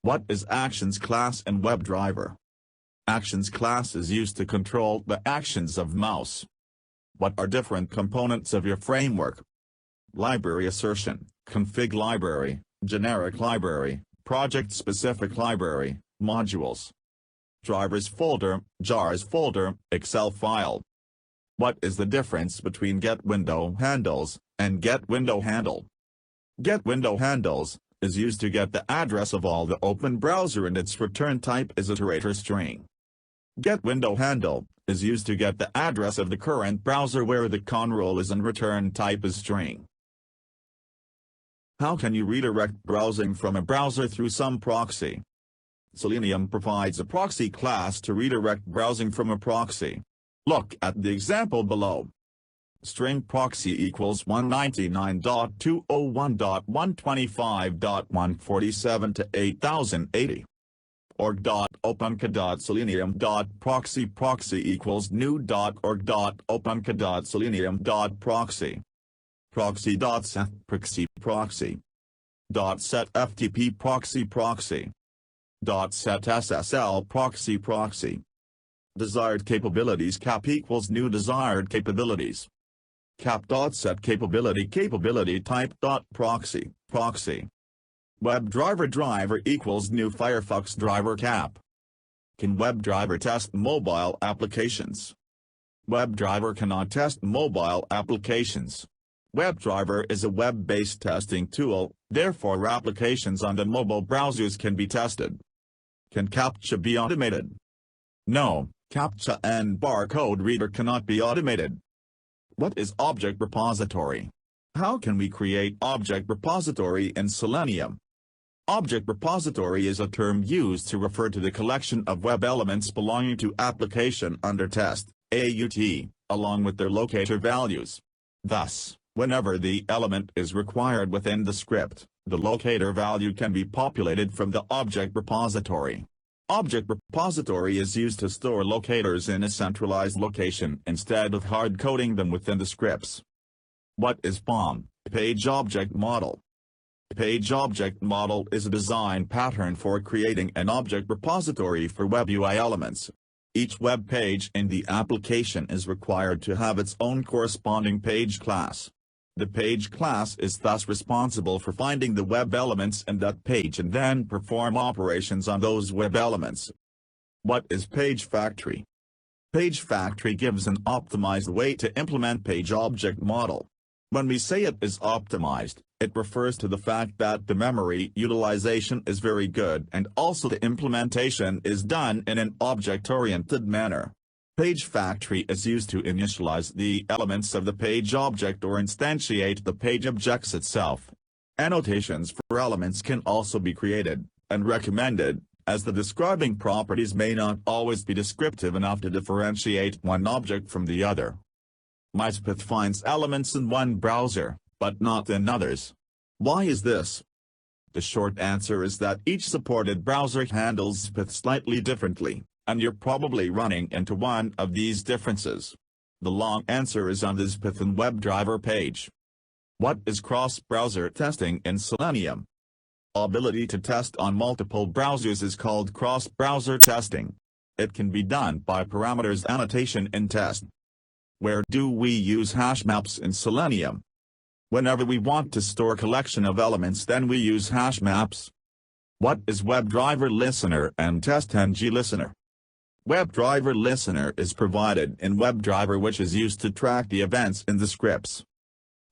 What is Actions class in Webdriver? Actions class is used to control the actions of mouse. What are different components of your framework? Library assertion, config library, generic library, project-specific library, modules. Drivers folder, jars folder, Excel file. What is the difference between getWindowHandles and getWindowHandle? GetWindowHandles is used to get the address of all the open browser and its return type is iterator string. GetWindowHandle is used to get the address of the current browser where the conrole is and return type is string. How can you redirect browsing from a browser through some proxy? Selenium provides a proxy class to redirect browsing from a proxy. Look at the example below. String proxy equals 199.201.125.147 to 8080. org.openca.selenium.proxy proxy equals new.org.openca.selenium.proxy. Proxy.set proxy proxy. .set ftp proxy proxy. .set ssl proxy proxy. Desired capabilities cap equals new desired capabilities. Cap.set capability type .proxy proxy. WebDriver driver equals new Firefox driver cap. Can WebDriver test mobile applications? WebDriver cannot test mobile applications. WebDriver is a web-based testing tool, therefore applications on the mobile browsers can be tested. Can CAPTCHA be automated? No, CAPTCHA and barcode reader cannot be automated. What is object repository? How can we create object repository in Selenium? Object repository is a term used to refer to the collection of web elements belonging to application under test, AUT, along with their locator values. Thus, whenever the element is required within the script, the locator value can be populated from the object repository. Object repository is used to store locators in a centralized location instead of hard-coding them within the scripts. What is POM, Page Object Model? Page Object Model is a design pattern for creating an object repository for web UI elements. Each web page in the application is required to have its own corresponding page class. The page class is thus responsible for finding the web elements in that page and then perform operations on those web elements. What is Page Factory? Page Factory gives an optimized way to implement Page Object Model. When we say it is optimized, it refers to the fact that the memory utilization is very good and also the implementation is done in an object-oriented manner. Page Factory is used to initialize the elements of the page object or instantiate the page objects itself. Annotations for elements can also be created, and recommended, as the describing properties may not always be descriptive enough to differentiate one object from the other. MySpath finds elements in one browser, but not in others. Why is this? The short answer is that each supported browser handles SPAT slightly differently, and you're probably running into one of these differences. The long answer is on the SPAT and WebDriver page. What is cross-browser testing in Selenium? Ability to test on multiple browsers is called cross-browser testing. It can be done by parameters annotation in test. Where do we use hash maps in Selenium? Whenever we want to store a collection of elements, then we use hash maps. What is WebDriver Listener and Testing Listener? WebDriver Listener is provided in WebDriver, which is used to track the events in the scripts.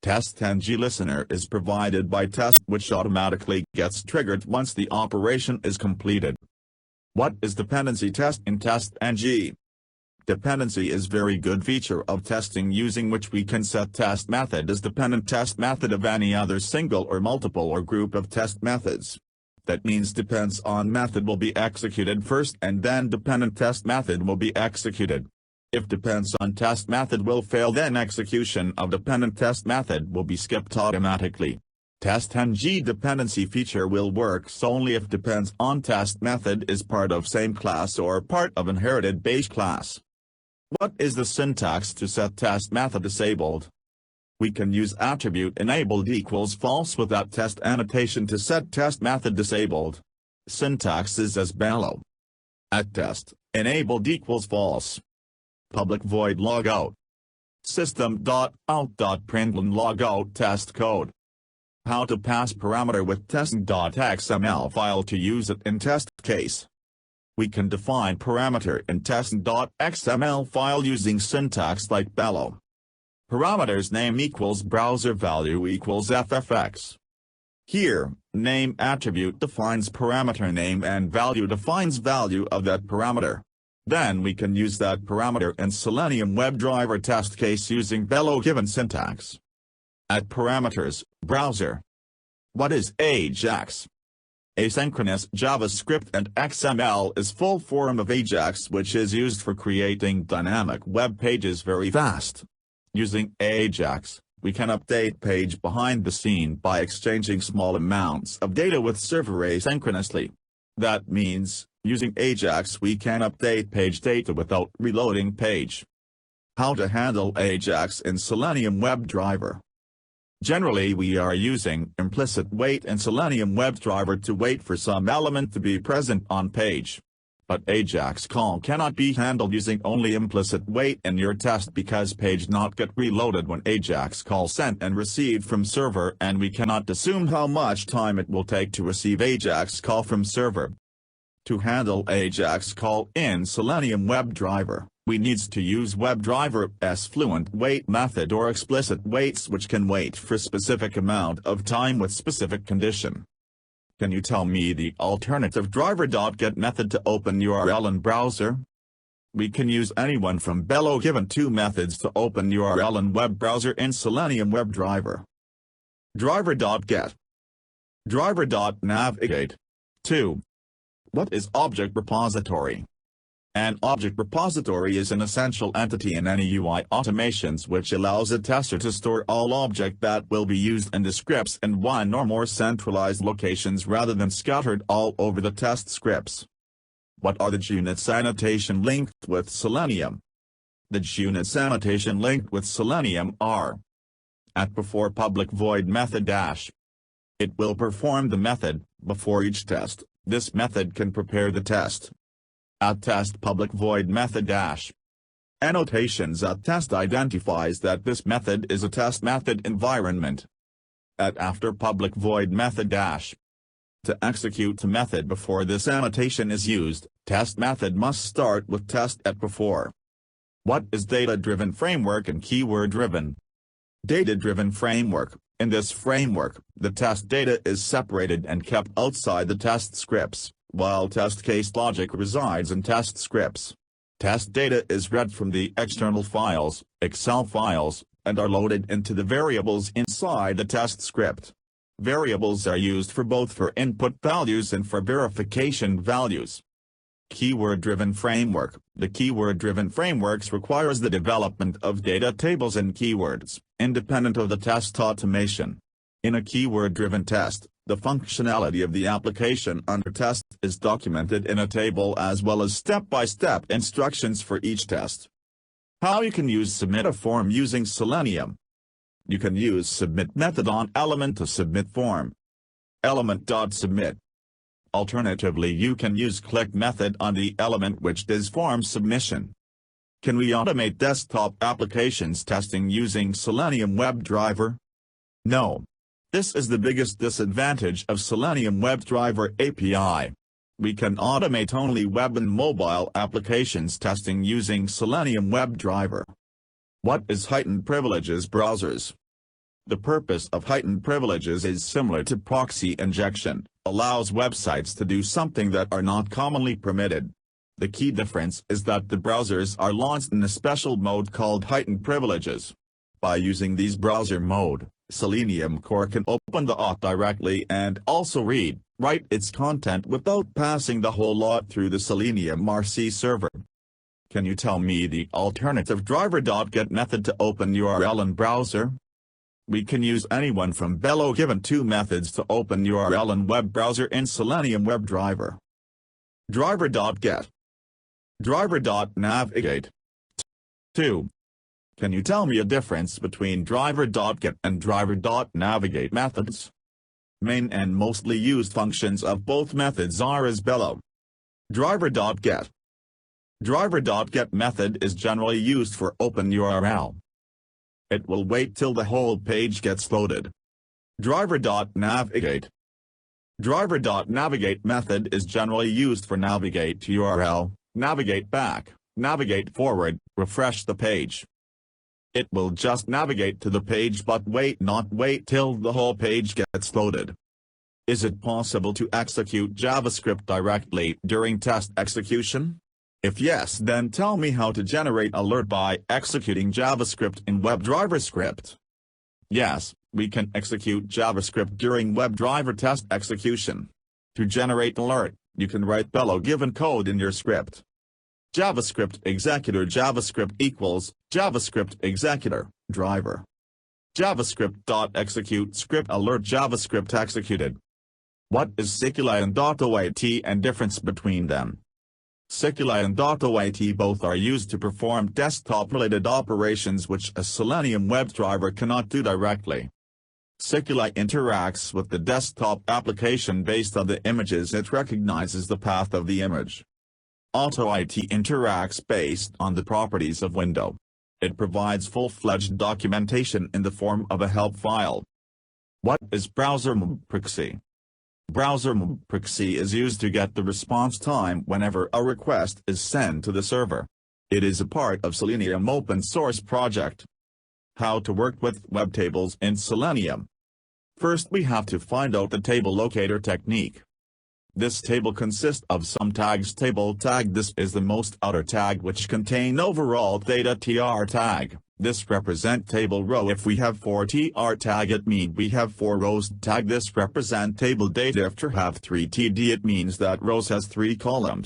Testing Listener is provided by test, which automatically gets triggered once the operation is completed. What is Dependency Test in Testing? Dependency is very good feature of testing using which we can set test method as dependent test method of any other single or multiple or group of test methods. That means depends on method will be executed first and then dependent test method will be executed. If depends on test method will fail, then execution of dependent test method will be skipped automatically. Testing dependency feature will work only if depends on test method is part of same class or part of inherited base class. What is the syntax to set test method disabled? We can use attribute enabled equals false without test annotation to set test method disabled. Syntax is as below. At test, enabled equals false. Public void logout. System.out.println logout test code. How to pass parameter with testing.xml file to use it in test case. We can define parameter in testing.xml file using syntax like below. Parameters name equals browser value equals ffx. Here, name attribute defines parameter name and value defines value of that parameter. Then we can use that parameter in Selenium Webdriver test case using below given syntax. At parameters, browser. What is Ajax? Asynchronous JavaScript and XML is full form of Ajax, which is used for creating dynamic web pages very fast. Using Ajax, we can update page behind the scene by exchanging small amounts of data with server asynchronously. That means, using Ajax we can update page data without reloading page. How to handle Ajax in Selenium Webdriver. Generally we are using implicit wait in Selenium Webdriver to wait for some element to be present on page. But Ajax call cannot be handled using only implicit wait in your test because page not get reloaded when Ajax call sent and received from server, and we cannot assume how much time it will take to receive Ajax call from server. To handle Ajax call in Selenium Webdriver, we needs to use Webdriver's fluent wait method or explicit waits, which can wait for specific amount of time with specific condition. Can you tell me the alternative driver.get method to open URL in browser? We can use anyone from below given two methods to open URL in web browser in Selenium Webdriver. Driver.get. Driver.navigate. 2. What is object repository? An object repository is an essential entity in any UI automations which allows a tester to store all objects that will be used in the scripts in one or more centralized locations rather than scattered all over the test scripts. What are the JUnit sanitation linked with Selenium? The JUnit sanitation linked with Selenium are at before public void method dash. It will perform the method before each test. This method can prepare the test. At test public void method dash. Annotations at test identifies that this method is a test method environment. At after public void method dash. To execute the method before this annotation is used, test method must start with test at before. What is data-driven framework and keyword-driven? Data-driven framework. In this framework, the test data is separated and kept outside the test scripts, while test case logic resides in test scripts. Test data is read from the external files, Excel files, and are loaded into the variables inside the test script. Variables are used for both for input values and for verification values. Keyword-driven framework. The keyword-driven frameworks requires the development of data tables and keywords, independent of the test automation. In a keyword-driven test, the functionality of the application under test is documented in a table as well as step-by-step instructions for each test. How you can use submit a form using Selenium. You can use submit method on element to submit form. Element.submit. Alternatively, you can use click method on the element which does form submission. Can we automate desktop applications testing using Selenium Webdriver? No. This is the biggest disadvantage of Selenium Webdriver API. We can automate only web and mobile applications testing using Selenium Webdriver. What is heightened privileges browsers? The purpose of heightened privileges is similar to proxy injection, allows websites to do something that are not commonly permitted. The key difference is that the browsers are launched in a special mode called heightened privileges. By using these browser mode, Selenium Core can open the auth directly and also read, write its content without passing the whole lot through the Selenium RC server. Can you tell me the alternative driver.get method to open URL in browser? We can use anyone from below given two methods to open URL in web browser in Selenium Webdriver. Driver.get. Driver.navigate. 2. Can you tell me a difference between driver.get and driver.navigate methods? Main and mostly used functions of both methods are as below. Driver.get. Driver.get method is generally used for open URL. It will wait till the whole page gets loaded. Driver.navigate. Driver.navigate method is generally used for navigate to URL, navigate back, navigate forward, refresh the page. It will just navigate to the page but not wait till the whole page gets loaded. Is it possible to execute JavaScript directly during test execution? If yes, then tell me how to generate alert by executing JavaScript in WebDriver script. Yes, we can execute JavaScript during WebDriver test execution. To generate alert, you can write below given code in your script. JavaScript executor JavaScript equals JavaScript executor driver. JavaScript.execute script alert JavaScript executed. What is SQLite and .await and difference between them? SQLite and .await both are used to perform desktop-related operations which a Selenium Webdriver cannot do directly. SQLite interacts with the desktop application based on the images it recognizes the path of the image. AutoIT interacts based on the properties of window. It provides full-fledged documentation in the form of a help file. What is browser proxy? Browser proxy is used to get the response time whenever a request is sent to the server. It is a part of Selenium open source project. How to work with web tables in Selenium. First we have to find out the table locator technique. This table consists of some tags. Table tag. This is the most outer tag which contain overall data. tr tag. This represent table row. If we have 4 tr tag it means we have 4 rows. Tag. This represent table data. If have 3 td it means that rows has 3 columns.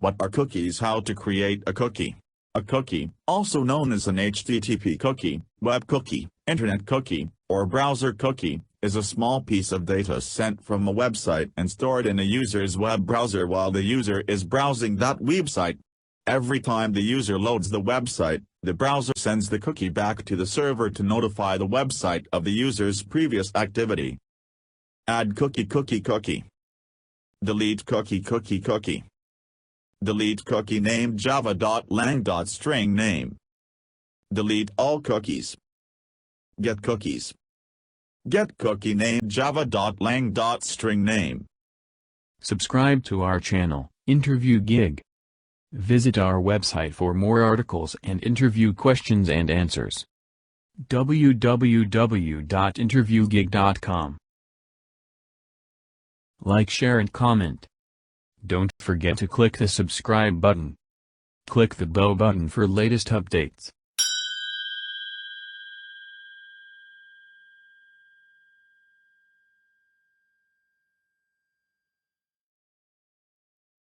What are cookies? How to create a cookie? A cookie, also known as an HTTP cookie, web cookie, internet cookie, or browser cookie, is a small piece of data sent from a website and stored in a user's web browser while the user is browsing that website. Every time the user loads the website, the browser sends the cookie back to the server to notify the website of the user's previous activity. Add cookie. Delete cookie. Delete cookie name java.lang.string name. Delete all cookies. Get cookies. Get cookie name java.lang.string name. Subscribe to our channel, Interview Gig. Visit our website for more articles and interview questions and answers. www.interviewgig.com. Like, share and comment. Don't forget to click the subscribe button. Click the bell button for latest updates.